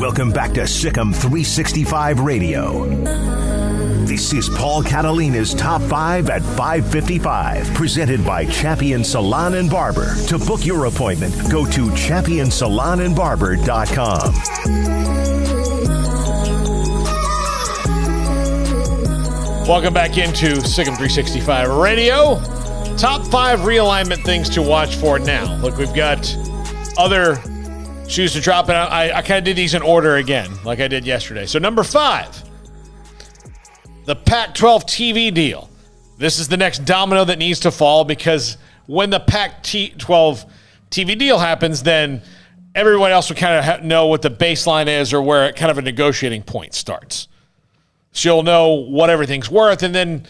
Welcome back to Sikkim 365 Radio. This is Paul Catalina's Top 5 at 5:55, presented by Champion Salon and Barber. To book your appointment, go to championsalonandbarber.com. Welcome back into Sikkim 365 Radio. Top 5 realignment things to watch for now. Look, we've got other shoes to drop, and I kind of did these in order again, like I did yesterday. So number 5, the Pac-12 TV deal. This is the next domino that needs to fall, because when the Pac-12 TV deal happens, then everyone else will kind of know what the baseline is or where kind of a negotiating point starts. So you'll know what everything's worth, and then,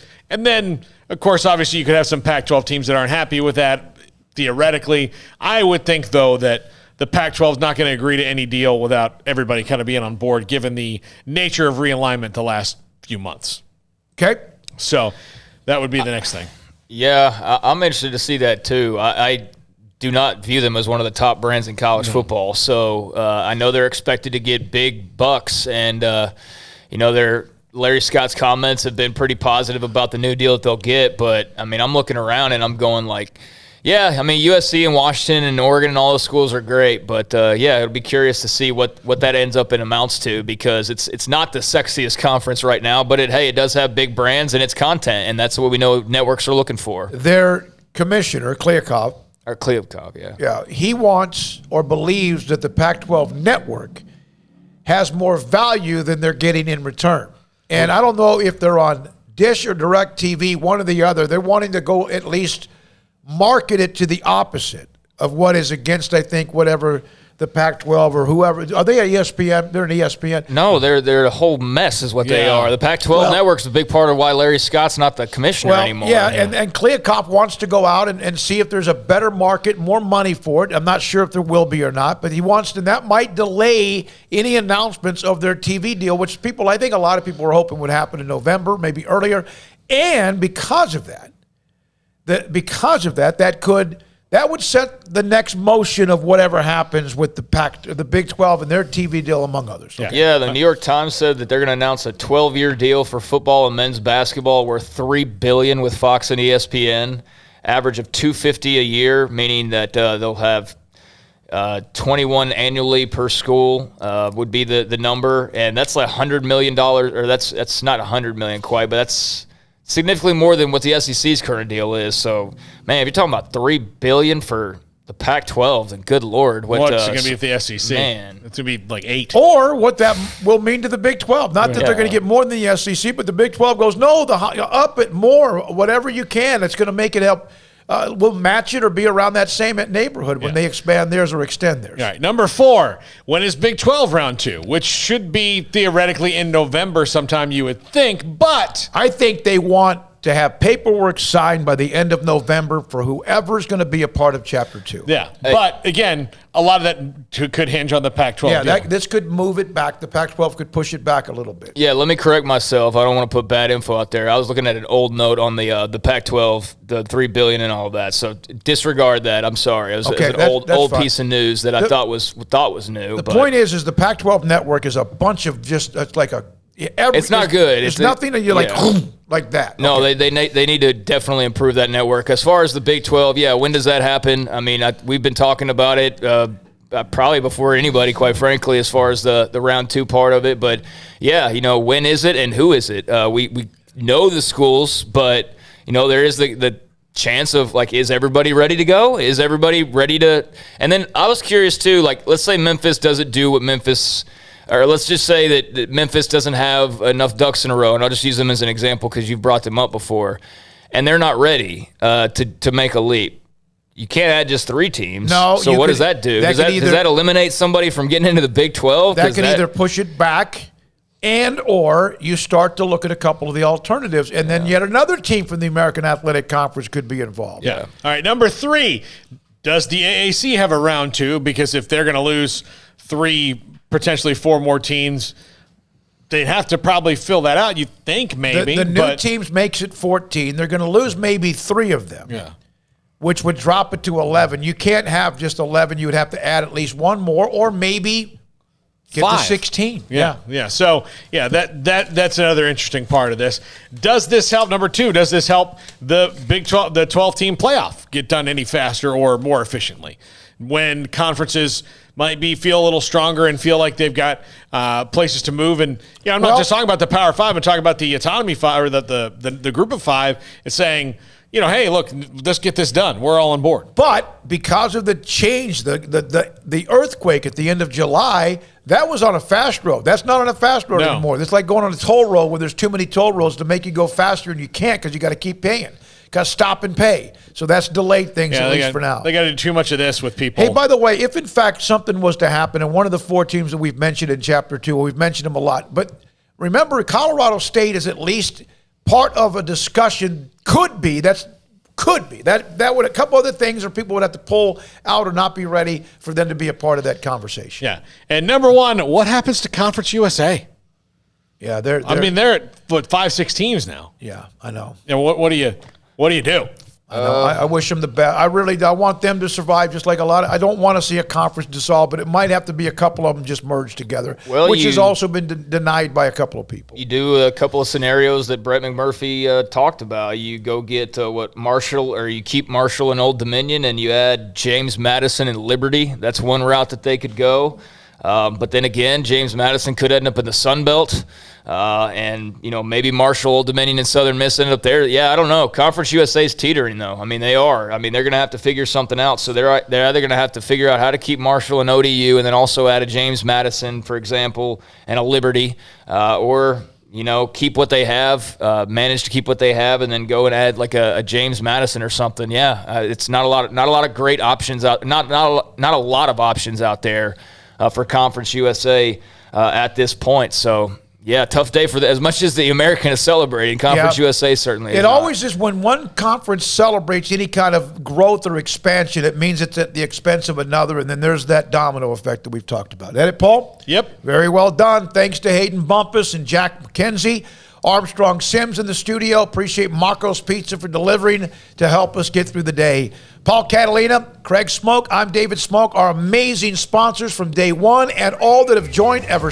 of course, obviously you could have some Pac-12 teams that aren't happy with that, theoretically. I would think, though, that the Pac-12 is not going to agree to any deal without everybody kind of being on board, given the nature of realignment the last few months. Okay. So that would be the next thing. Yeah, I'm interested to see that, too. I do not view them as one of the top brands in college football. So I know they're expected to get big bucks, and, Larry Scott's comments have been pretty positive about the new deal that they'll get. But, I mean, I'm looking around and I'm going like, yeah, I mean, USC and Washington and Oregon and all those schools are great. But, it'll be curious to see what that ends up and amounts to, because it's not the sexiest conference right now. But, it does have big brands and it's content, and that's what we know networks are looking for. Their commissioner, Kliavkoff. Yeah, he wants or believes that the Pac-12 network has more value than they're getting in return. And I don't know if they're on Dish or DirecTV, one or the other. They're wanting to go at least market it to the opposite of what is against, I think, whatever the Pac-12 or whoever. Are they at ESPN? They're an ESPN? No, they're a whole mess is what they are. The Pac-12 network's a big part of why Larry Scott's not the commissioner anymore. Yeah, and Kliavkoff wants to go out and see if there's a better market, more money for it. I'm not sure if there will be or not, but he wants to, and that might delay any announcements of their TV deal, which I think a lot of people were hoping would happen in November, maybe earlier. And because of that, that would set the next motion of whatever happens with the Big 12 and their TV deal, among others. Okay. Yeah, the New York Times said that they're going to announce a 12-year deal for football and men's basketball worth $3 billion with Fox and ESPN, average of $250 a year, meaning that they'll have 21 annually per school would be the number, and that's like $100 million, or that's not $100 million quite, but that's significantly more than what the SEC's current deal is. So, man, if you're talking about $3 billion for the Pac-12, then good Lord, what's it going to be with the SEC? Man, it's going to be like 8. Or what that will mean to the Big 12. Not that they're going to get more than the SEC, but the Big 12 goes, no, up it more, whatever you can. It's going to make it help. We'll match it or be around that same neighborhood when they expand theirs or extend theirs. All right, number 4, when is Big 12 round 2, which should be theoretically in November sometime, you would think, but I think they want to have paperwork signed by the end of November for whoever's going to be a part of Chapter 2. Yeah, but again, a lot of that could hinge on the Pac-12 deal. This could move it back. The Pac-12 could push it back a little bit. Yeah, let me correct myself. I don't want to put bad info out there. I was looking at an old note on the Pac-12, the $3 billion and all that. So disregard that. I'm sorry. It was an old piece of news that I thought was new. The point is the Pac-12 network is a bunch of just like a. It's not good. It's nothing that you're like that. No, they need to definitely improve that network. As far as the Big 12, when does that happen? I mean, we've been talking about it probably before anybody, quite frankly, as far as the round 2 part of it. But when is it and who is it? We know the schools, but there is the chance of is everybody ready to go? Is everybody ready to? And then I was curious too. Let's say Memphis doesn't do what Memphis. Or let's just say that Memphis doesn't have enough ducks in a row, and I'll just use them as an example because you've brought them up before, and they're not ready to make a leap. You can't add just 3 teams. No. So what does that do? Does that eliminate somebody from getting into the Big 12? That could either push it back or you start to look at a couple of the alternatives, and then yet another team from the American Athletic Conference could be involved. Yeah. All right, number 3, does the AAC have a round 2? Because if they're going to lose 3, potentially 4 more teams, they'd have to probably fill that out. You think maybe. The new teams makes it 14. They're going to lose maybe 3 of them, which would drop it to 11. You can't have just 11. You would have to add at least 1 more or maybe Get to 16. Yeah. So, that's another interesting part of this. Does this help, number two, does this help the Big 12, the 12-team playoff get done any faster or more efficiently? When conferences might feel a little stronger and feel like they've got places to move. And, I'm not just talking about the Power Five, I'm talking about the Autonomy Five or the Group of Five. It's saying, hey, look, let's get this done. We're all on board. But because of the change, the earthquake at the end of July, that was on a fast road. That's not on a fast road anymore. It's like going on a toll road where there's too many toll roads to make you go faster, and you can't because you got to keep paying. Got to stop and pay. So that's delayed things, at least for now. They got to do too much of this with people. Hey, by the way, if in fact something was to happen, and one of the four teams that we've mentioned in Chapter 2, we've mentioned them a lot, but remember, Colorado State is at least part of a discussion. Could be. That would, a couple other things, or people would have to pull out or not be ready for them to be a part of that conversation. Yeah. And number one, what happens to Conference USA? Yeah, they're at 5-6 teams now. Yeah, I know. And what do you do? I know. I wish them the best. I want them to survive, just like a lot of. I don't want to see a conference dissolve, but it might have to be a couple of them just merged together, which has also been denied by a couple of people. You do a couple of scenarios that Brett McMurphy talked about. You go get Marshall, or you keep Marshall and Old Dominion, and you add James Madison and Liberty. That's one route that they could go. But then again, James Madison could end up in the Sun Belt. And maybe Marshall, Old Dominion, and Southern Miss ended up there. Yeah, I don't know. Conference USA is teetering, though. I mean, they are. I mean, they're going to have to figure something out. So they're either going to have to figure out how to keep Marshall and ODU, and then also add a James Madison, for example, and a Liberty, or keep what they have, manage to keep what they have, and then go and add like a James Madison or something. Yeah, it's not a lot of great options out. Not a lot of options out there for Conference USA at this point. So. Yeah, tough day for as much as the American is celebrating. Conference USA certainly is. It always is when one conference celebrates any kind of growth or expansion, it means it's at the expense of another, and then there's that domino effect that we've talked about. That it, Paul? Yep. Very well done. Thanks to Hayden Bumpus and Jack McKenzie. Armstrong Sims in the studio. Appreciate Marco's Pizza for delivering to help us get through the day. Paul Catalina, Craig Smoak, I'm David Smoak, our amazing sponsors from day one and all that have joined ever